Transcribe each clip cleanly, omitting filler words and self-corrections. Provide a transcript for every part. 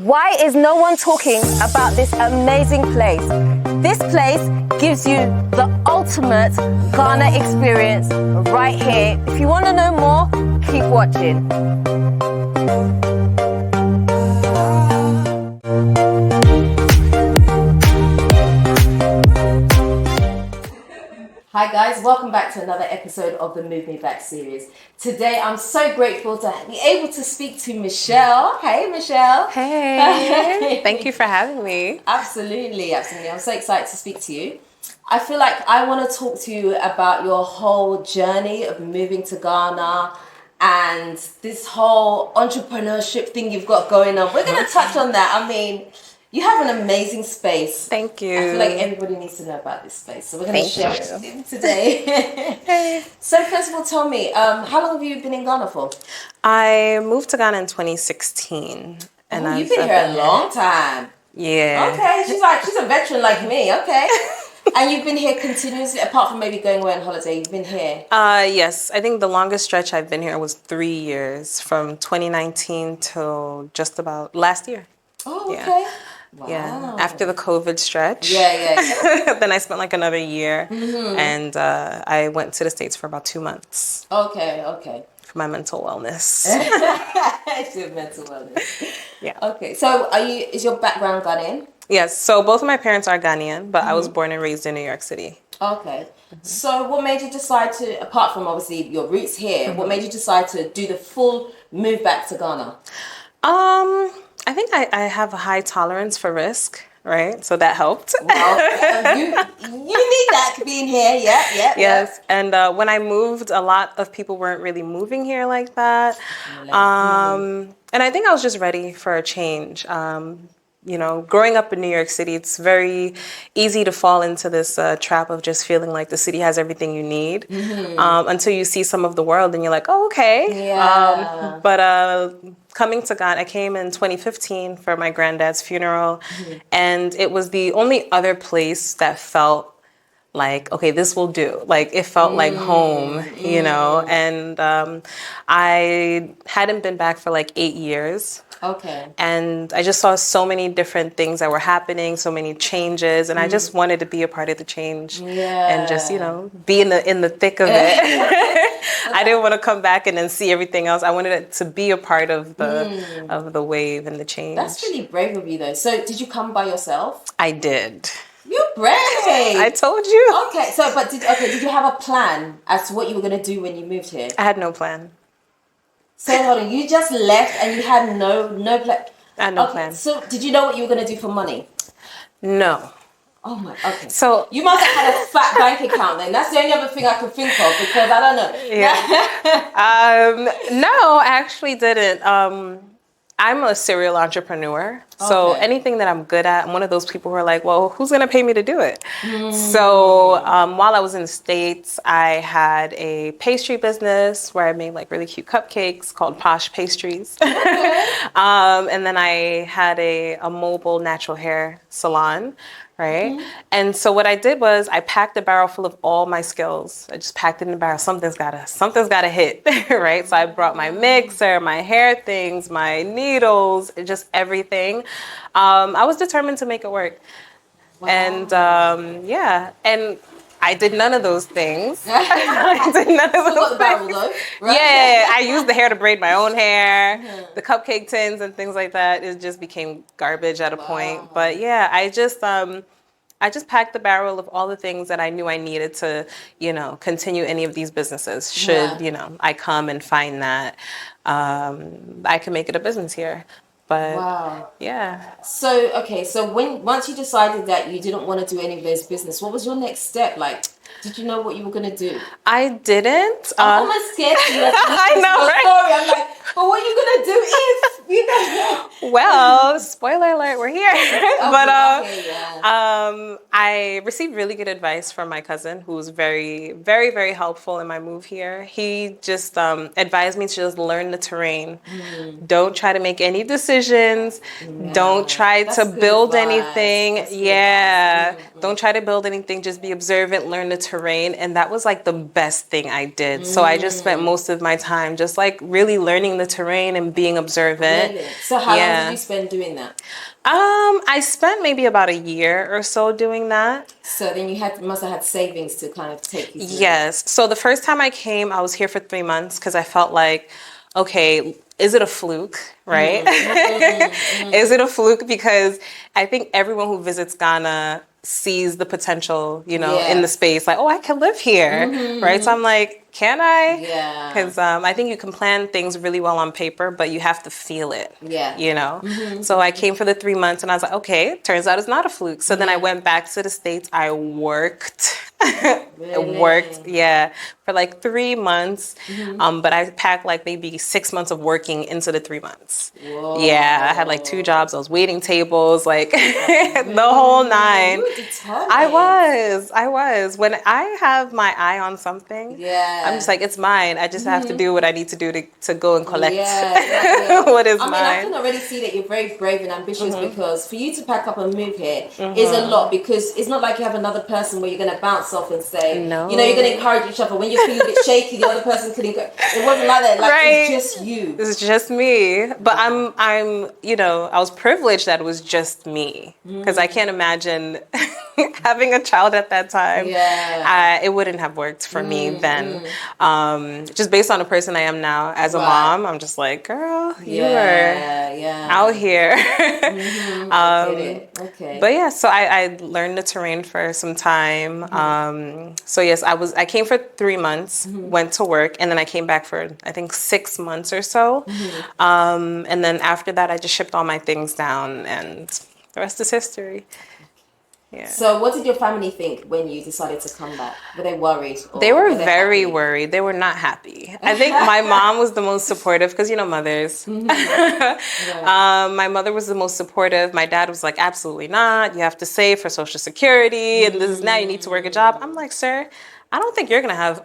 Why is no one talking about this amazing place? This place gives you the ultimate Ghana experience right here. If you want to know more, keep watching. Hi guys, welcome back to another episode of the Move Me Back series. Today I'm so grateful to be able to speak to Michelle. Hey Michelle. Hey, thank you for having me. Absolutely. I'm so excited to speak to you. I feel like I want to talk to you about your whole journey of moving to Ghana and this whole entrepreneurship thing you've got going on. We're going to touch on that. I mean, you have an amazing space. Thank you. I feel like everybody needs to know about this space. So we're going to share it with you today. So first of all, tell me, how long have you been in Ghana for? I moved to Ghana in 2016. And You've been here a long time. Yeah. Okay, she's a veteran like me. Okay. And you've been here continuously, apart from maybe going away on holiday, you've been here? Yes, I think the longest stretch I've been here was 3 years, from 2019 till just about last year. Oh, okay. Yeah. Wow. Yeah, after the COVID stretch. Yeah. Then I spent like another year, and I went to the States for about 2 months. Okay. For my mental wellness. It's your mental wellness. Yeah. Okay, so is your background Ghanaian? Yes, so both of my parents are Ghanaian, but I was born and raised in New York City. Okay. So what made you decide to, apart from obviously your roots here, what made you decide to do the full move back to Ghana? I think I have a high tolerance for risk, right? So that helped. Well, you need that being here. Yeah. Yes. And when I moved, a lot of people weren't really moving here like that. And I think I was just ready for a change. You know, growing up in New York City, it's very easy to fall into this trap of just feeling like the city has everything you need until you see some of the world and you're like, oh, okay. Yeah. But coming to Ghana, I came in 2015 for my granddad's funeral, and it was the only other place that felt like, okay, this will do. Like, it felt like home, you know, and I hadn't been back for like 8 years. Okay. And I just saw so many different things that were happening, so many changes, and I just wanted to be a part of the change and just, you know, be in the thick of it. I didn't want to come back and then see everything else. I wanted it to be a part of the wave and the change. That's really brave of you, though. So did you come by yourself? I did. You're brave. I told you. Okay, so did you have a plan as to what you were going to do when you moved here? I had no plan. So hold on, you just left and you had no plan? I had no plan. So did you know what you were going to do for money? No. Oh my, okay. So you must have had a fat bank account then. That's the only other thing I could think of because I don't know. Yeah. No, I actually didn't. I'm a serial entrepreneur. So anything that I'm good at, I'm one of those people who are like, well, who's going to pay me to do it? So while I was in the States, I had a pastry business where I made like really cute cupcakes called Posh Pastries. And then I had a mobile natural hair salon. Right. And so what I did was I packed a barrel full of all my skills. I just packed it in a barrel. Something's gotta hit. Right. So I brought my mixer, my hair things, my needles, just everything. I was determined to make it work. Wow. And and I did none of those things. I did none of those things. Right? Yeah, I used the hair to braid my own hair, the cupcake tins and things like that. It just became garbage at a point. But yeah, I just packed the barrel of all the things that I knew I needed to, you know, continue any of these businesses. Should, you know, I come and find that I can make it a business here. But yeah. So once you decided that you didn't want to do any of this business, what was your next step? Like, did you know what you were going to do? I didn't. I'm almost scared to I know, right? Story. I'm like, but what are you going to do if you don't know? Well, spoiler alert, we're here. But I received really good advice from my cousin, who was very, very, very helpful in my move here. He just advised me to just learn the terrain. Don't try to make any decisions. Don't try to build anything. Don't try to build anything. Just be observant, learn the terrain. And that was like the best thing I did. So I just spent most of my time just like really learning the terrain and being observant. Really? So how long did you spend doing that? I spent maybe about a year or so doing that. So then you must have had savings to kind of take you through. Yes. So the first time I came, I was here for 3 months because I felt like, okay, is it a fluke, right? Is it a fluke? Because I think everyone who visits Ghana sees the potential, you know, in the space. Like, oh, I can live here, right? So I'm like, can I? Yeah. Because I think you can plan things really well on paper, but you have to feel it. Yeah. You know? So I came for the 3 months and I was like, okay, turns out it's not a fluke. So then I went back to the States. I worked. Really? Worked, for like 3 months. But I packed like maybe 6 months of working into the 3 months. Whoa. Yeah, I had like 2 jobs. I was waiting tables, like the whole 9. You were determined. I was. When I have my eye on something, I'm just like, it's mine. I just have to do what I need to do to go and collect what is mine. I can already see that you're very brave and ambitious because for you to pack up and move here is a lot because it's not like you have another person where you're going to bounce off and say, no. You know, you're going to encourage each other. When you're feeling a bit shaky, the other person could encourage. It wasn't like that. Like, it's just you. It's just me. But I'm, you know, I was privileged that it was just me because I can't imagine having a child at that time. It wouldn't have worked for me then. Just based on the person I am now as a mom, I'm just like, girl, you were out here. I get it. Okay. But yeah, so I learned the terrain for some time. So yes, I came for 3 months, went to work, and then I came back for I think 6 months or so. And then after that, I just shipped all my things down, and the rest is history. Yeah. So what did your family think when you decided to come back? Were they worried? They were very worried. They were not happy. I think my mom was the most supportive because, you know, mothers. My mother was the most supportive. My dad was like, absolutely not. You have to save for Social Security and this is now you need to work a job. I'm like, sir, I don't think you're going to have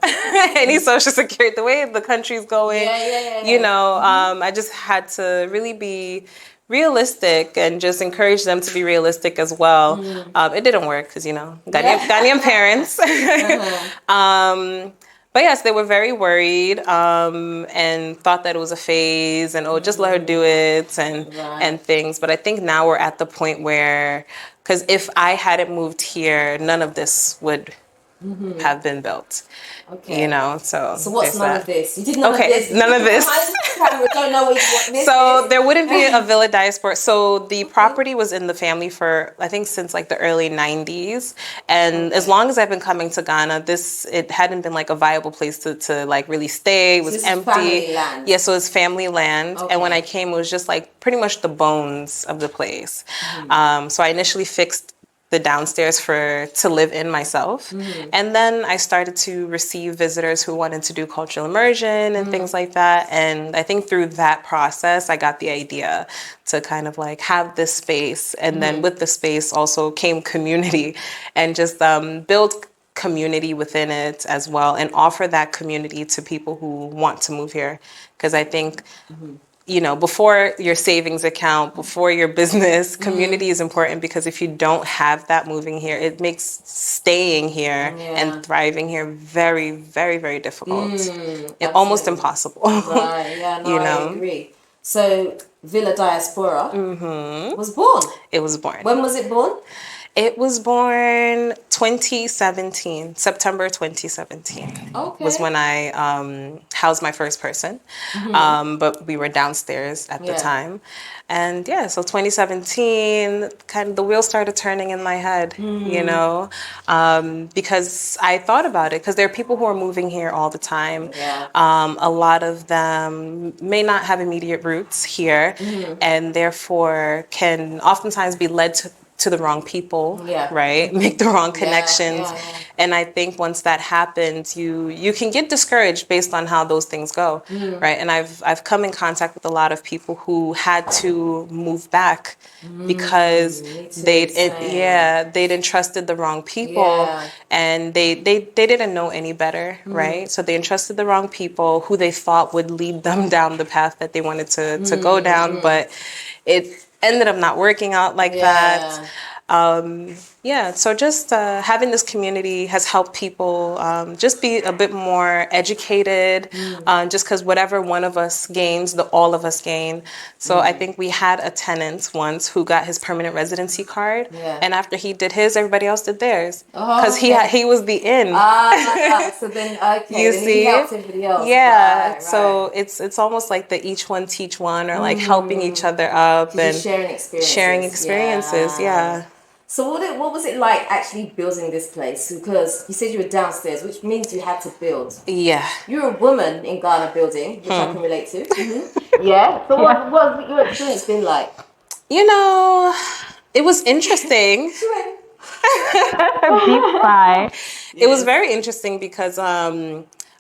any Social Security the way the country's going. You know, I just had to really be realistic and just encourage them to be realistic as well. It didn't work because, you know, Ghanaian parents. But yes, they were very worried and thought that it was a phase and, just let her do it and things. But I think now we're at the point where, because if I hadn't moved here, none of this would have been built. Okay. You know, so what's none of this? You did none of this. None of this. Don't know what this so is. There wouldn't be a Villa Diaspora. So the property was in the family for, I think, since like the early 90s. And as long as I've been coming to Ghana, it hadn't been like a viable place to like really stay. It was empty. Family land. Yeah, so it's family land. Okay. And when I came, it was just like pretty much the bones of the place. So I initially fixed the downstairs to live in myself. And then I started to receive visitors who wanted to do cultural immersion and things like that. And I think through that process, I got the idea to kind of like have this space. And then with the space also came community and just build community within it as well and offer that community to people who want to move here. Because I think you know, before your savings account, before your business, community is important because if you don't have that moving here, it makes staying here and thriving here very, very, very difficult. Almost impossible. Right, I agree. So Villa Diaspora was born. It was born. When was it born? It was born 2017, September 2017 was when I housed my first person. But we were downstairs at the time. And so 2017, kind of the wheels started turning in my head, you know, because I thought about it, because there are people who are moving here all the time. A lot of them may not have immediate roots here and therefore can oftentimes be led to the wrong people, right? Make the wrong connections. And I think once that happens, you can get discouraged based on how those things go, right? And I've come in contact with a lot of people who had to move back because they'd entrusted the wrong people and they didn't know any better, right? So they entrusted the wrong people who they thought would lead them down the path that they wanted to go down, but it ended up not working out like that. Yeah, so just having this community has helped people just be a bit more educated, just because whatever one of us gains, all of us gain. So I think we had a tenant once who got his permanent residency card, and after he did his, everybody else did theirs, because he was the in. So then, You then see, he helped everybody else. yeah. Right. So it's almost like the each one teach one, or like helping each other up and just sharing experiences. Sharing experiences, yeah. So what was it like actually building this place? Because you said you were downstairs, which means you had to build. Yeah. You're a woman in Ghana building, which I can relate to. Yeah. So what your experience been like? You know, it was interesting. Deep sigh. It was very interesting because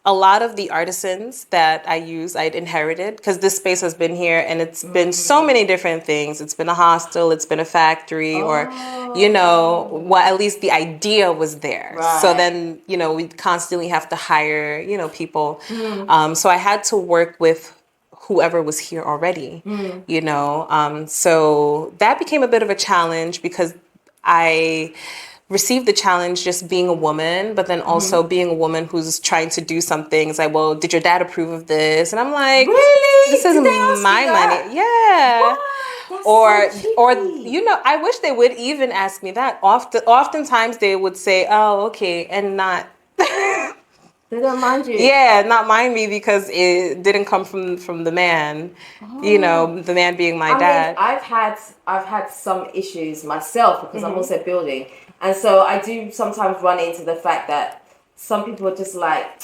a lot of the artisans that I'd inherited, because this space has been here and it's been so many different things. It's been a hostel, it's been a factory, or, well, at least the idea was there. Right. So then, we constantly have to hire, people. So I had to work with whoever was here already, so that became a bit of a challenge because I received the challenge just being a woman, but then also being a woman who's trying to do something. It's like, well, did your dad approve of this? And I'm like, really? This isn't my money. Yeah. What? Or I wish they would even ask me that. Oftentimes they would say, oh, okay, and not. They don't mind you. Yeah, not mind me because it didn't come from the man. The man being my dad. I've had some issues myself because I'm also building. And so I do sometimes run into the fact that some people are just like,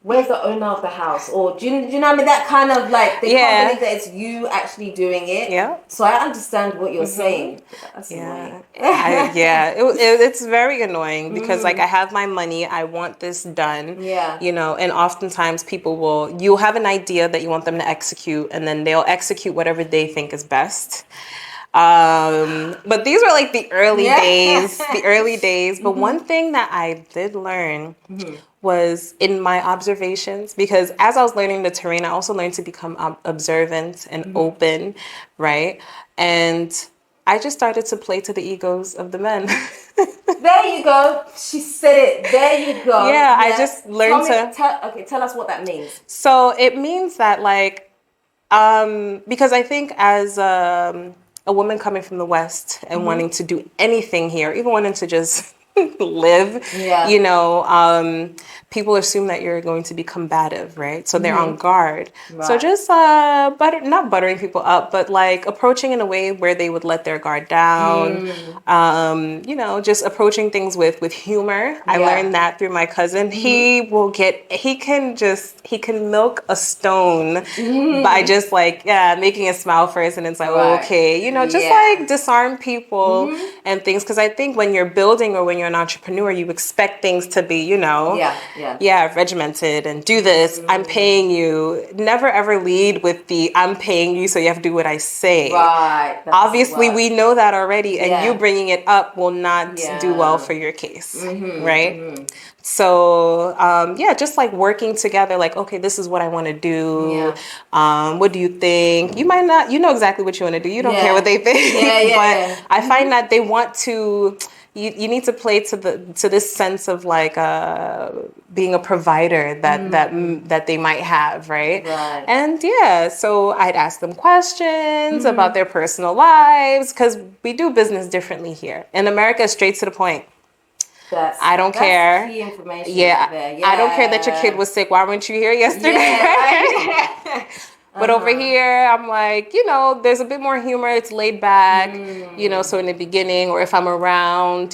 where's the owner of the house? Or do you know what I mean? That kind of like, they can't believe that it's you actually doing it. Yeah. So I understand what you're saying. That's annoying. It's very annoying because like I have my money, I want this done. Yeah. And oftentimes you'll have an idea that you want them to execute, and then they'll execute whatever they think is best. But these were like the early days. But one thing that I did learn was in my observations, because as I was learning the terrain, I also learned to become observant and open, right? And I just started to play to the egos of the men. There you go. She said it. There you go. Yeah, I just learned tell us what that means. So it means that like, because I think as a woman coming from the West and wanting to do anything here, even wanting to just live, people assume that you're going to be combative, right? So they're on guard. Right. So just not buttering people up, but like approaching in a way where they would let their guard down. Just approaching things with humor. I learned that through my cousin. He can milk a stone by just like making a smile first, and it's like, okay, just like disarm people and things, because I think when you're building or when you're an entrepreneur, you expect things to be, regimented and do this. I'm paying you. Never ever lead with the I'm paying you, so you have to do what I say. Right. Obviously, we know that already, and you bringing it up will not do well for your case, right? So, just like working together, like, okay, this is what I want to do. What do you think? You might not, exactly what you want to do. You don't care what they think. But I find that they want to, you need to play to this sense of like being a provider that they might have, right? And so I'd ask them questions about their personal lives, because we do business differently here. In America, straight to the point. I don't care. Key information. I don't care that your kid was sick. Why weren't you here yesterday? But over here, I'm like, there's a bit more humor. It's laid back, so in the beginning, or if I'm around,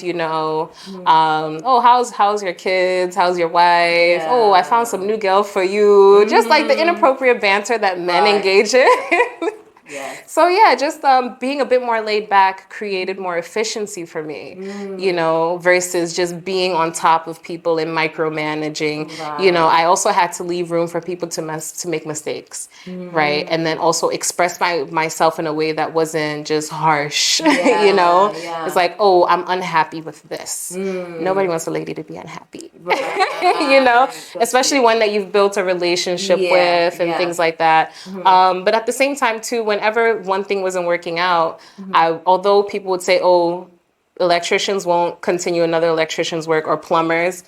how's your kids? How's your wife? Oh, I found some new girl for you. Just like the inappropriate banter that men engage in. So just being a bit more laid back created more efficiency for me, versus just being on top of people and micromanaging. I also had to leave room for people to make mistakes, right? And then also express myself in a way that wasn't just harsh. It's like, oh, I'm unhappy with this. Nobody wants a lady to be unhappy, especially one that you've built a relationship with and things like that. But at the same time too, whenever one thing wasn't working out, although people would say, oh, electricians won't continue another electrician's work, or plumbers.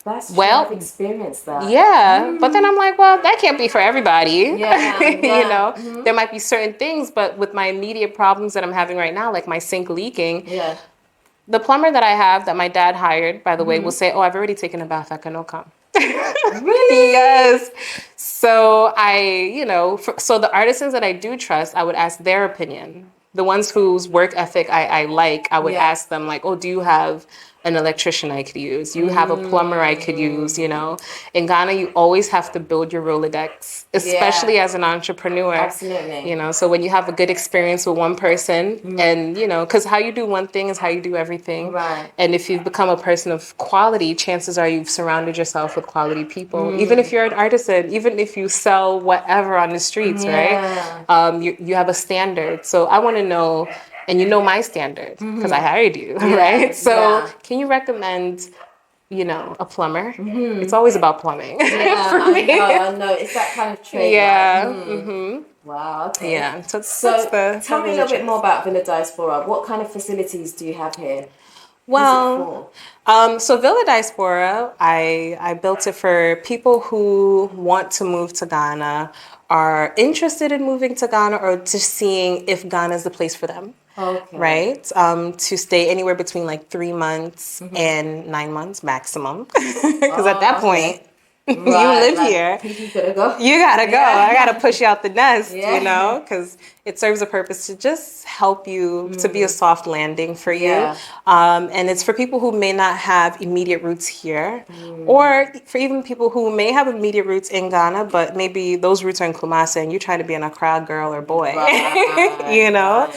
That's true. Well, I've experienced that. yeah, but then I'm like, well, that can't be for everybody. Yeah, You know, mm-hmm. there might be certain things, but with my immediate problems that I'm having right now, like my sink leaking, yeah, the plumber that I have that my dad hired, by the way, will say, oh, I've already taken a bath. I can no come. really? Yes. So so the artisans that I do trust, I would ask their opinion. The ones whose work ethic I like, I would ask them like, oh, do you have an electrician I could use? You have a plumber I could use, you know? In Ghana, you always have to build your Rolodex, especially as an entrepreneur. Absolutely. You know, so when you have a good experience with one person and, you know, because how you do one thing is how you do everything. Right. And if you've become a person of quality, chances are you've surrounded yourself with quality people. Even if you're an artisan, even if you sell whatever on the streets, right? You have a standard. So I want to know, and you know my standard because I hired you, right? So can you recommend, you know, a plumber? It's always about plumbing. Yeah, I know. It's that kind of trade. Yeah. Right? Wow, okay. Yeah. So tell me a little bit more about Villa Diaspora. What kind of facilities do you have here? Well, so Villa Diaspora, I built it for people who want to move to Ghana, are interested in moving to Ghana, or just seeing if Ghana is the place for them. Okay. Right? To stay anywhere between like 3 months and 9 months maximum. Because at that point, you live here. You gotta go. You gotta go. I gotta push you out the nest, you know, because it serves a purpose to just help you, to be a soft landing for you. Yeah. And it's for people who may not have immediate roots here, or for even people who may have immediate roots in Ghana, but maybe those roots are in Kumasi and you're trying to be an Accra girl or boy, you know,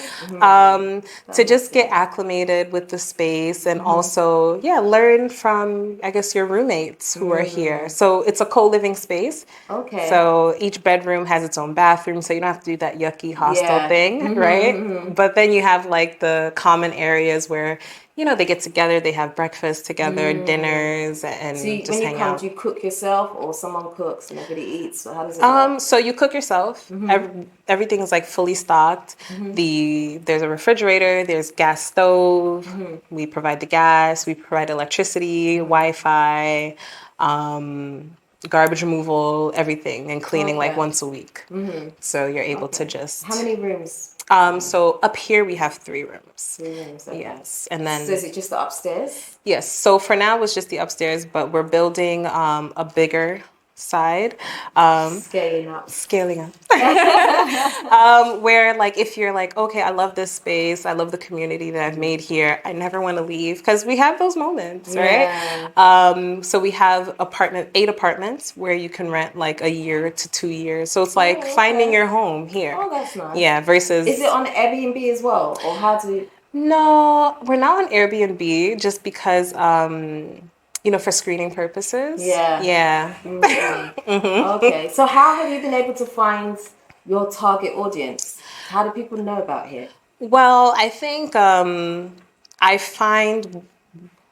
to just get acclimated with the space and also, learn from, I guess, your roommates who are here. So it's a co-living space. Okay. So each bedroom has its own bathroom, so you don't have to do that yucky hostel thing, right? But then you have like the common areas where, you know, they get together, they have breakfast together, dinners, and so just when you hang come, out. do you cook yourself or someone cooks and everybody eats? So how does it work? So you cook yourself. Everything is like fully stocked. There's a refrigerator, there's gas stove. We provide the gas, we provide electricity, Wi-Fi, garbage removal, everything, and cleaning like once a week. So you're able to just... How many rooms? So up here we have 3 rooms. 3 rooms, okay. Yes. And then... So is it just the upstairs? Yes. So for now it's just the upstairs, but we're building a bigger side. Scaling up. Where like if you're like, okay, I love this space, I love the community that I've made here, I never want to leave, because we have those moments, right? So we have 8 apartments where you can rent like a year to 2 years. So it's like finding your home here. Oh, that's nice. Yeah, versus... Is it on Airbnb as well, or how do you... No, we're not on Airbnb just because you know, for screening purposes. Yeah. Okay. So how have you been able to find your target audience? How do people know about here? Well, I think I find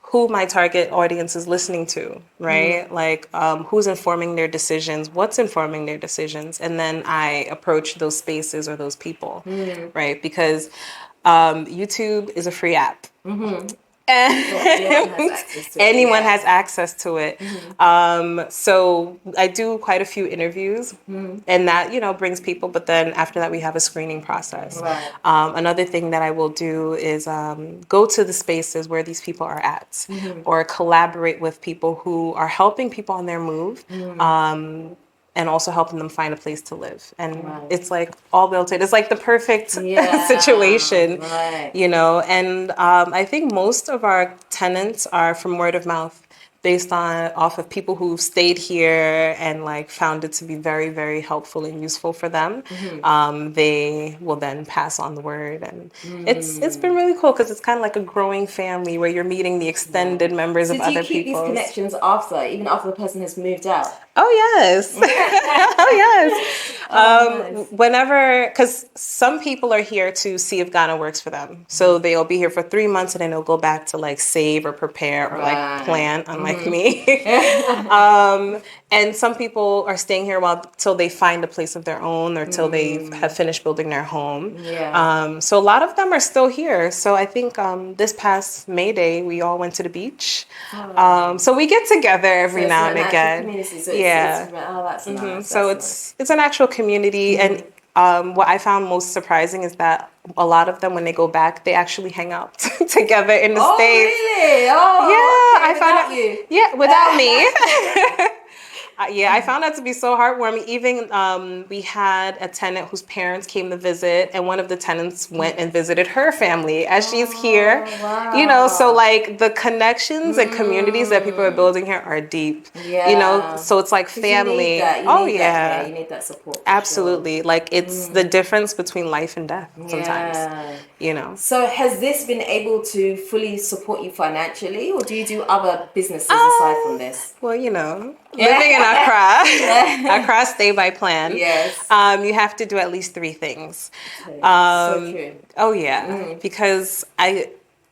who my target audience is listening to, right? Like who's informing their decisions, what's informing their decisions, and then I approach those spaces or those people, right? Because YouTube is a free app. Anyone has access to it. So I do quite a few interviews, and that, you know, brings people, but then after that we have a screening process. Another thing that I will do is go to the spaces where these people are at, or collaborate with people who are helping people on their move, and also helping them find a place to live. And it's like all built in. It's like the perfect situation, you know. And I think most of our tenants are from word of mouth, based off of people who've stayed here and like found it to be very, very helpful and useful for them. They will then pass on the word, and it's been really cool because it's kind of like a growing family where you're meeting the extended members of other people. So do you keep these connections even after the person has moved out? Oh yes. Oh yes. Nice. Whenever, because some people are here to see if Ghana works for them. So they'll be here for 3 months and then they'll go back to like save or prepare or like plan, unlike like me. And some people are staying here till they find a place of their own or till they have finished building their home. Yeah. So a lot of them are still here. So I think this past May Day, we all went to the beach. So we get together every now and again. So that's nice. So it's an actual community. And what I found most surprising is that a lot of them, when they go back, they actually hang out together in the States. Really? Oh, yeah. okay, without you. Yeah, without me. I found that to be so heartwarming. Even we had a tenant whose parents came to visit, and one of the tenants went and visited her family as she's here. Wow. You know, so like the connections and communities that people are building here are deep. Yeah. You know, so it's like family. You need that support. Absolutely. Sure. Like it's the difference between life and death sometimes. Yeah. You know. So has this been able to fully support you financially, or do you do other businesses aside from this? Well, you know, living in Accra, stay by plan. Yes. You have to do at least 3 things. Okay. So true. Oh yeah, because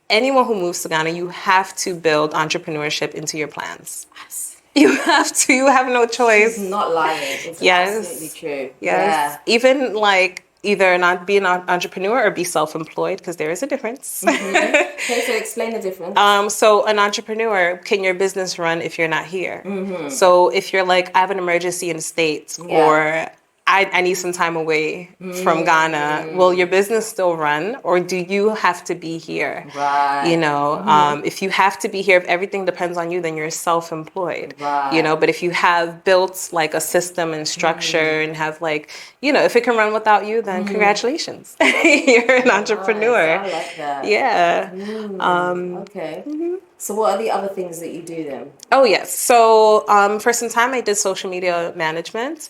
anyone who moves to Ghana, you have to build entrepreneurship into your plans. You have to. You have no choice. She's not lying. It's absolutely true. Yes. Yeah. Even like either not be an entrepreneur or be self-employed, because there is a difference. Okay, so explain the difference. So an entrepreneur, can your business run if you're not here? So if you're like, I have an emergency in the States, or I need some time away from Ghana, will your business still run, or do you have to be here? Right. You know, if you have to be here, if everything depends on you, then you're self-employed. Right. You know, but if you have built like a system and structure and have like, you know, if it can run without you, then congratulations, you're an entrepreneur. Nice. I like that. Yeah. Okay. So what are the other things that you do then? Oh, yes. So for some time, I did social media management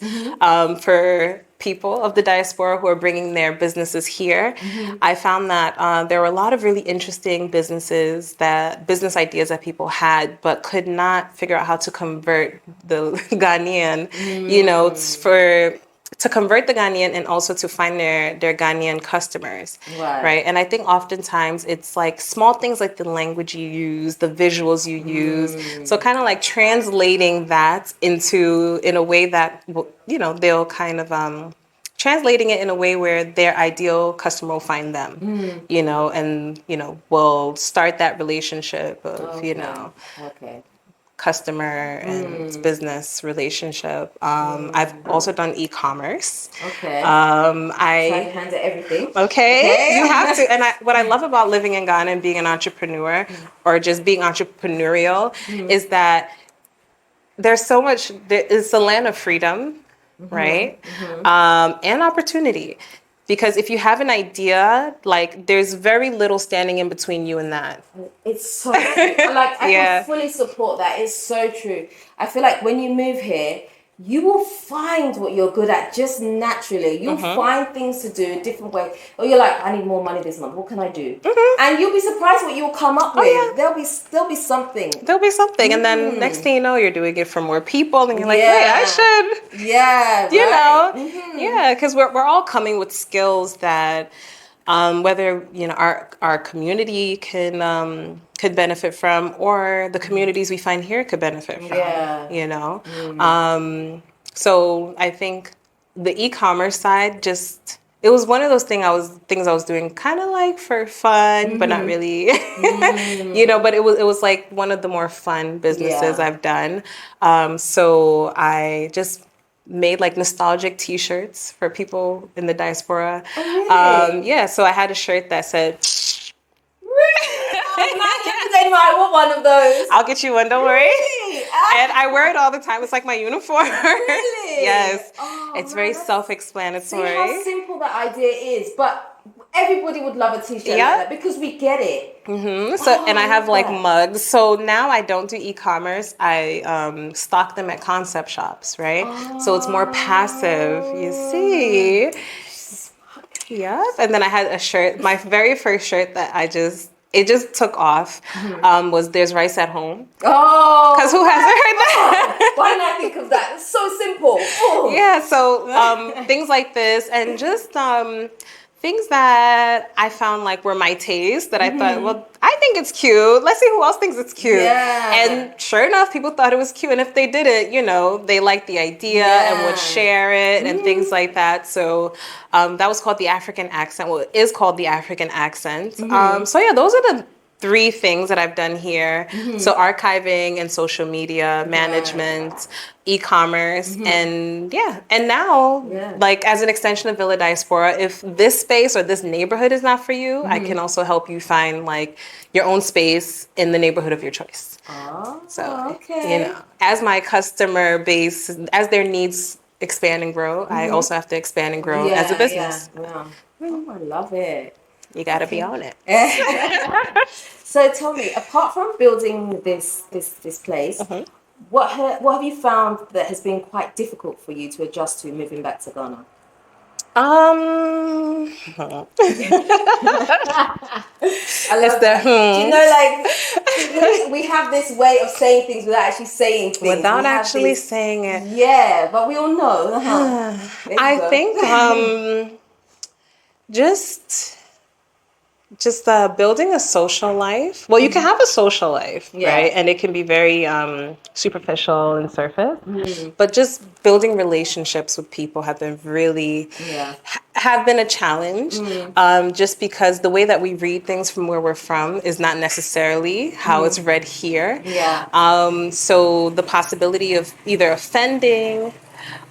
for people of the diaspora who are bringing their businesses here. I found that there were a lot of really interesting business ideas that people had, but could not figure out how to convert the Ghanaian, you know, to convert the Ghanaian and also to find their Ghanaian customers, right? And I think oftentimes it's like small things like the language you use, the visuals you use. So kind of like translating that in a way that, you know, they'll kind of translating it in a way where their ideal customer will find them, you know, and, you know, will start that relationship of, you know, customer and business relationship. I've also done e-commerce. Okay. I hands at everything. Okay. You have to. And what I love about living in Ghana and being an entrepreneur or just being entrepreneurial is that there's so much. It's a land of freedom, right? And opportunity. Because if you have an idea, like there's very little standing in between you and that. It's so true. Like I can fully support that. It's so true. I feel like when you move here, you will find what you're good at just naturally. You'll find things to do a different way. Or you're like, I need more money this month. What can I do? And you'll be surprised what you'll come up with. Yeah. There'll be something. There'll be something. And then next thing you know, you're doing it for more people. And you're like, wait, I should. Yeah. You know? Yeah, because we're all coming with skills that whether, you know, our community could benefit from, or the communities we find here could benefit from, you know? So I think the e-commerce side it was one of those things I was doing kind of like for fun, but not really, you know, but it was like one of the more fun businesses I've done. So I just made like nostalgic t-shirts for people in the diaspora. Oh, really? So I had a shirt that said, I want one of those. I'll get you one, don't worry. Really? And I wear it all the time. It's like my uniform. Really? Yes. Oh, it's very self-explanatory. See how simple that idea is, but everybody would love a t-shirt like that because we get it. So, and I have like mugs. So now I don't do e-commerce. I stock them at concept shops, right? So it's more passive, you see. Yep. And then I had a shirt, my very first shirt that it just took off, was There's Rice at Home. Oh! Because who hasn't heard that? Why didn't I think of that? It's so simple. Oh. Yeah, so things like this and just things that I found like were my taste that I thought, well, I think it's cute. Let's see who else thinks it's cute. Yeah. And sure enough, people thought it was cute. And if they didn't, you know, they liked the idea and would share it and things like that. So that was called the African accent. Well, it is called the African accent. So yeah, those are the 3 things that I've done here. So archiving and social media management, e-commerce, and now like as an extension of Villa Diaspora, if this space or this neighborhood is not for you, I can also help you find like your own space in the neighborhood of your choice. So, you know, as my customer base, as their needs expand and grow, I also have to expand and grow as a business. Oh, I love it. You got to be on it. So tell me, apart from building this place, what have you found that has been quite difficult for you to adjust to moving back to Ghana? I love that. Do you know, like we have this way of saying things without actually saying things. Without actually saying it. Yeah, but we all know. I think just building a social life. Well, you can have a social life, right? And it can be very superficial and surface. But just building relationships with people have been really have been a challenge. Just because the way that we read things from where we're from is not necessarily how it's read here. So the possibility of either offending,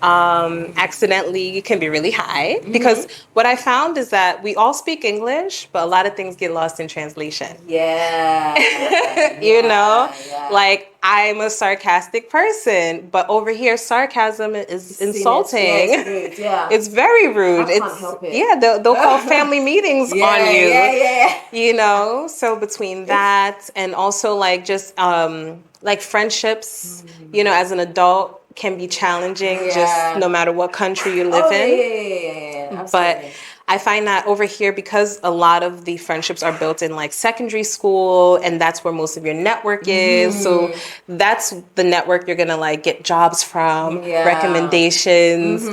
accidentally can be really high, because what I found is that we all speak English, but a lot of things get lost in translation. You know, like I'm a sarcastic person, but over here sarcasm is insulting. It's rude, It's very rude. I can't help it. They'll call family meetings on you. You know, so between that and also like just like friendships, you know, as an adult can be challenging just no matter what country you live in. But I find that over here, because a lot of the friendships are built in like secondary school, and that's where most of your network is. So that's the network you're going to like get jobs from, recommendations.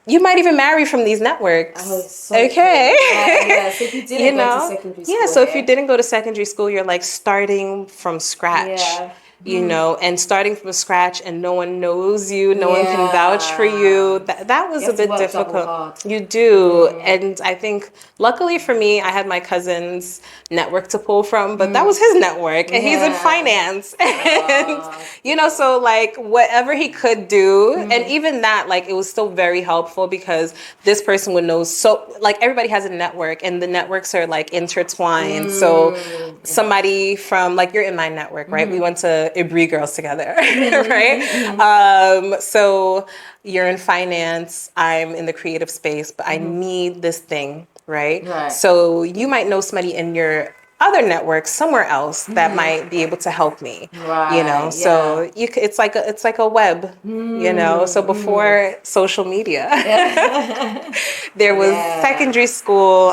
You might even marry from these networks. So okay. So if you didn't go to secondary school. So if you didn't go to secondary school, you're like starting from scratch. You know, and starting from scratch, and no one knows you, no one can vouch for you. That was a bit difficult. You do. And I think luckily for me, I had my cousin's network to pull from, but that was his network, and he's in finance. And, you know, so like whatever he could do, and even that, like it was still very helpful, because this person would know. So like everybody has a network, and the networks are like intertwined. So somebody from, like, you're in my network, right? We went to Ibri Girls together, right? So you're in finance, I'm in the creative space, but I need this thing, right? So you might know somebody in your other network somewhere else that might be able to help me, you know? So it's like a web, you know? So before social media, there was secondary school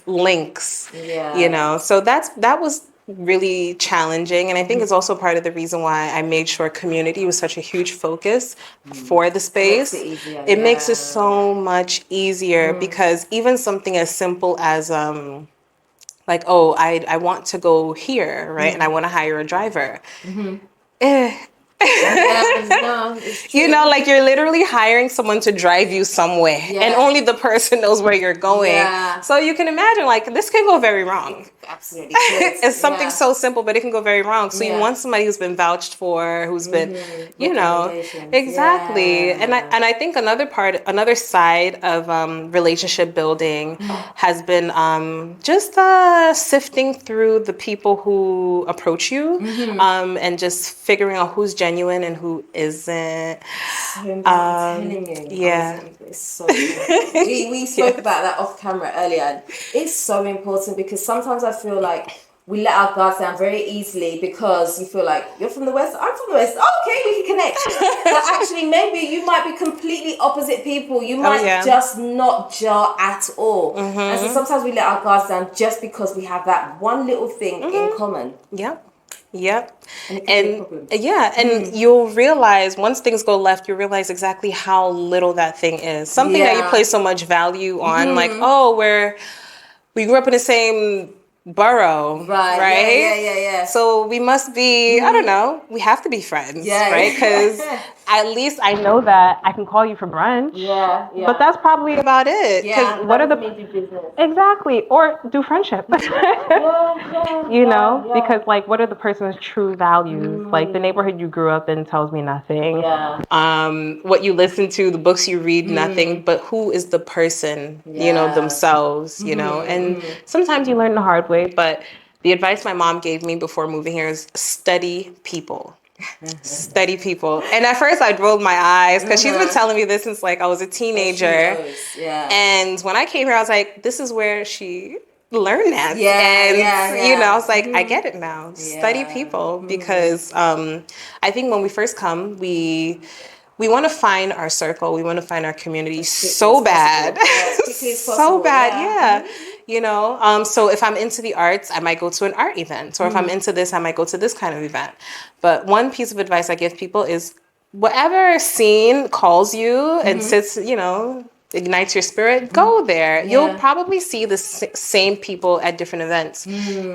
links, you know? So that was really challenging, and I think it's also part of the reason why I made sure community was such a huge focus for the space. It makes it so much easier, because even something as simple as like, oh, I want to go here, right? And I want to hire a driver. You know, like you're literally hiring someone to drive you somewhere, and only the person knows where you're going. So you can imagine, like, this can go very wrong. Absolutely. It's something so simple, but it can go very wrong. So you want somebody who's been vouched for, who's been, you know, exactly. And I think another side of relationship building has been just sifting through the people who approach you, and just figuring out who's genuine and who isn't. It's so we spoke about that off camera earlier, and it's so important, because sometimes I feel like we let our guards down very easily, because you feel like, you're from the West, I'm from the West, okay, we can connect. But actually, maybe you might be completely opposite people. You might just not jar at all. And so sometimes we let our guards down just because we have that one little thing in common. And you'll realize, once things go left, you realize exactly how little that thing is. Something that you place so much value on, like, oh, we grew up in the same borough, right? Yeah. So we must be, I don't know, we have to be friends, right? Because at least I know that I can call you for brunch. Yeah. But that's probably about it. Yeah. What are the business? exactly, or do friendship? You know, Yeah. because like, what are the person's true values? Like the neighborhood you grew up in tells me nothing. Yeah. What you listen to, the books you read, nothing. But who is the person? You know, themselves. You know, and sometimes you learn the hard way. But the advice my mom gave me before moving here is study people. Study people. And at first I rolled my eyes because she's been telling me this since like I was a teenager. Yeah. And when I came here, I was like, this is where she learned that. Yeah. You know, I was like, I get it now. Study people because I think when we first come, we want to find our circle. We want to find our community so bad. So bad, You know, so if I'm into the arts, I might go to an art event. Or if I'm into this, I might go to this kind of event. But one piece of advice I give people is whatever scene calls you and sits, you know, ignites your spirit, go there. You'll probably see the same people at different events.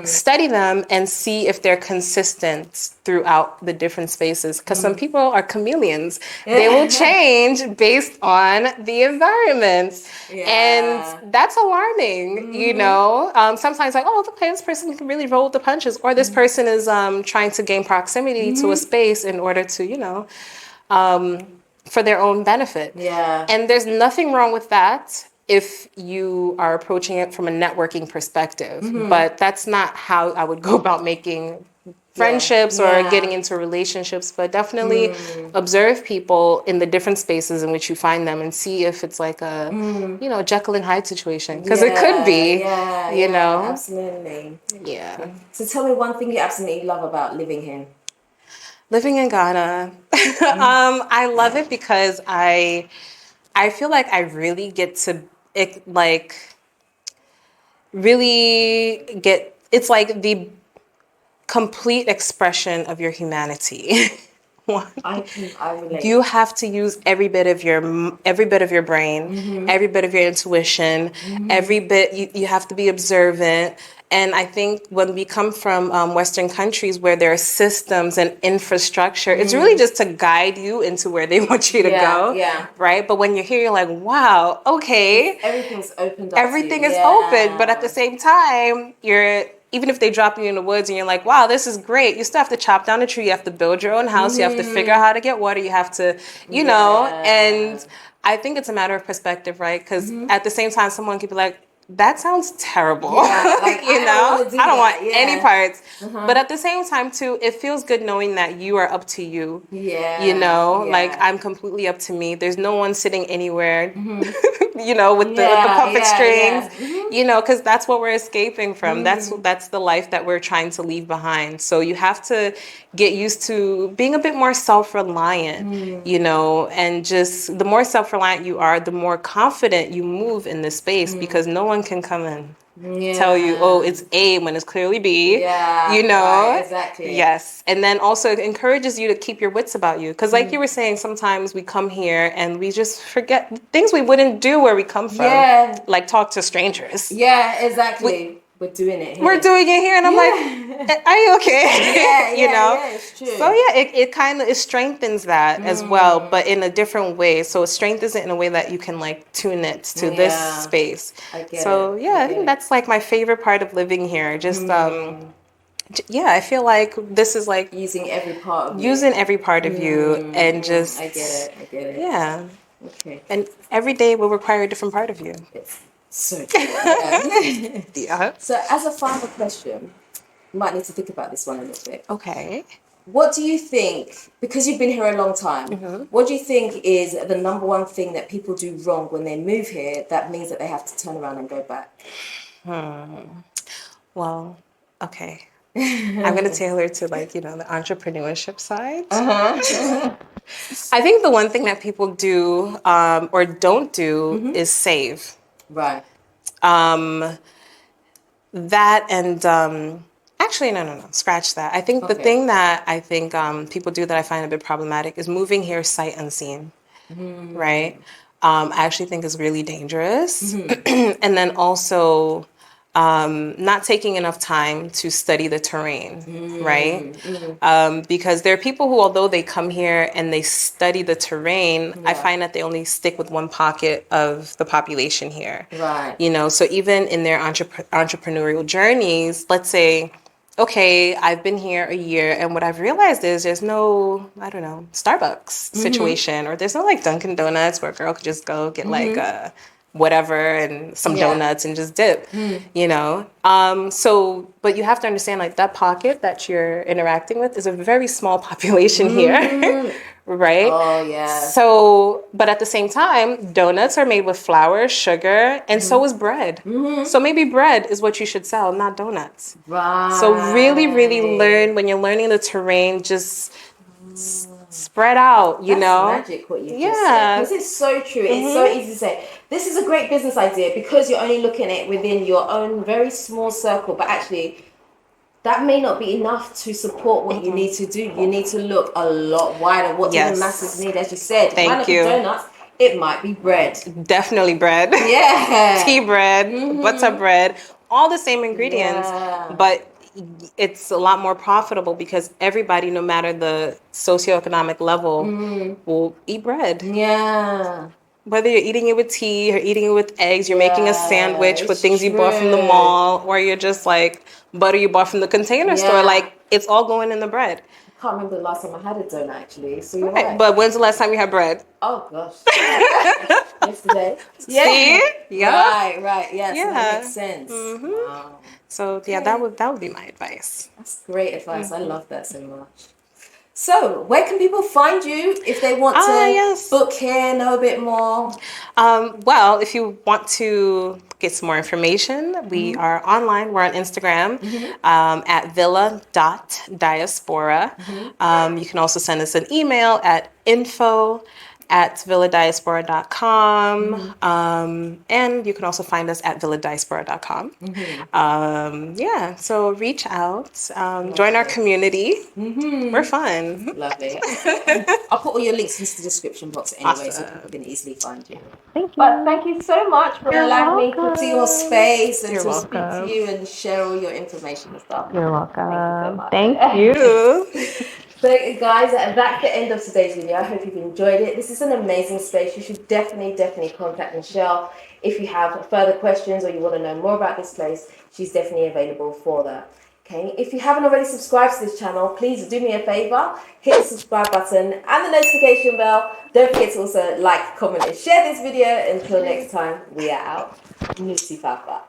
Study them and see if they're consistent throughout the different spaces. Because some people are chameleons. They will change based on the environment. And that's alarming, you know? Sometimes like, oh, okay, this person can really roll with the punches. Or this person is trying to gain proximity to a space in order to, you know, for their own benefit. And there's nothing wrong with that if you are approaching it from a networking perspective. But that's not how I would go about making friendships or getting into relationships. But definitely observe people in the different spaces in which you find them and see if it's like a, you know, Jekyll and Hyde situation. Because it could be, you know. Absolutely. Yeah. So tell me one thing you absolutely love about living here. Living in Ghana, I love it because I feel like I really get to really get, it's like the complete expression of your humanity. I relate. You have to use every bit of your brain, every bit of your intuition, every bit. You have to be observant. And I think when we come from Western countries where there are systems and infrastructure, it's really just to guide you into where they want you to go, right? But when you're here, you're like, wow, okay. Everything's opened up. Everything is open, but at the same time, even if they drop you in the woods and you're like, wow, this is great, you still have to chop down a tree, you have to build your own house, you have to figure out how to get water, you have to, you know, and I think it's a matter of perspective, right? Because at the same time, someone could be like, that sounds terrible. Like, you know, I don't want any parts. But at the same time, too, it feels good knowing that you are up to you. You know, like I'm completely up to me. There's no one sitting anywhere, you know, with the puppet strings, you know, because that's what we're escaping from. That's the life that we're trying to leave behind. So you have to get used to being a bit more self-reliant, you know, and just the more self-reliant you are, the more confident you move in this space because no one can come in tell you, oh, it's A when it's clearly B, you know? Exactly. Yes. And then also it encourages you to keep your wits about you. Because like you were saying, sometimes we come here and we just forget things we wouldn't do where we come from. Like talk to strangers. Yeah, exactly. We're doing it here. We're doing it here. And I'm like, are you okay? You know? Yeah, it's true. So yeah, it kind of, it strengthens that as well, but in a different way. So it strengthens it in a way that you can like tune it to this space. I think that's like my favorite part of living here. Just, I feel like this is like using every part of you. And just, I get it. Yeah. Okay. And every day will require a different part of you. So true. Yeah. So as a final question, you might need to think about this one a little bit. Okay. What do you think, because you've been here a long time, what do you think is the number one thing that people do wrong when they move here that means that they have to turn around and go back? Well, okay. I'm going to tailor to like, you know, the entrepreneurship side. I think the one thing that people do or don't do is save. Right. That and actually, no. Scratch that. I think the thing that I think people do that I find a bit problematic is moving here sight unseen. Right. I actually think is really dangerous. And then also not taking enough time to study the terrain, right? Because there are people who, although they come here and they study the terrain, I find that they only stick with one pocket of the population here. Right. You know, so even in their entrepreneurial journeys, let's say, okay, I've been here a year, and what I've realized is there's no, I don't know, Starbucks situation, or there's no like Dunkin' Donuts where a girl could just go get like a whatever and some donuts and just dip, you know? So, but you have to understand like that pocket that you're interacting with is a very small population here, right? Oh, yeah. So, but at the same time, donuts are made with flour, sugar, and so is bread. So maybe bread is what you should sell, not donuts. Right. So really, really learn when you're learning the terrain, just spread out, you know? That's magic what you just said. Because it's so true. It's so easy to say, this is a great business idea because you're only looking at it within your own very small circle. But actually, that may not be enough to support what you need to do. You need to look a lot wider. What do the masses need? As you said, it might not be donuts. It might be bread. Definitely bread. Yeah. Tea bread, butter bread, all the same ingredients. Yeah. But it's a lot more profitable because everybody, no matter the socioeconomic level, will eat bread. Yeah. Whether you're eating it with tea or eating it with eggs, you're making a sandwich with things you bought from the mall, or you're just like butter you bought from the container store. Like, it's all going in the bread. I can't remember the last time I had a donut, actually. So you're right. But when's the last time you had bread? Oh, gosh. Yesterday. Yeah. See? Yeah. Right. Yeah, so that makes sense. Wow. So, yeah, that would be my advice. That's great advice. I love that so much. So, where can people find you if they want to book here, know a bit more? Well, if you want to get some more information, we are online. We're on Instagram at villa.diaspora. You can also send us an email at info@villadiaspora.com. And you can also find us at villadiaspora.com. So reach out, join our community. We're fun. Lovely. I'll put all your links into the description box anyway, so people can easily find you. Thank you. But thank you so much for allowing me to see your space and to speak to you and share all your information and stuff. You're welcome. Thank you so much. Thank you. So guys, that's the end of today's video. I hope you've enjoyed it. This is an amazing space. You should definitely contact Michelle if you have further questions or you want to know more about this place. She's definitely available for that. Okay, if you haven't already subscribed to this channel, please do me a favor, hit the subscribe button and the notification bell. Don't forget to also like, comment and share this video. Until next time, we are out. Nutitfafa.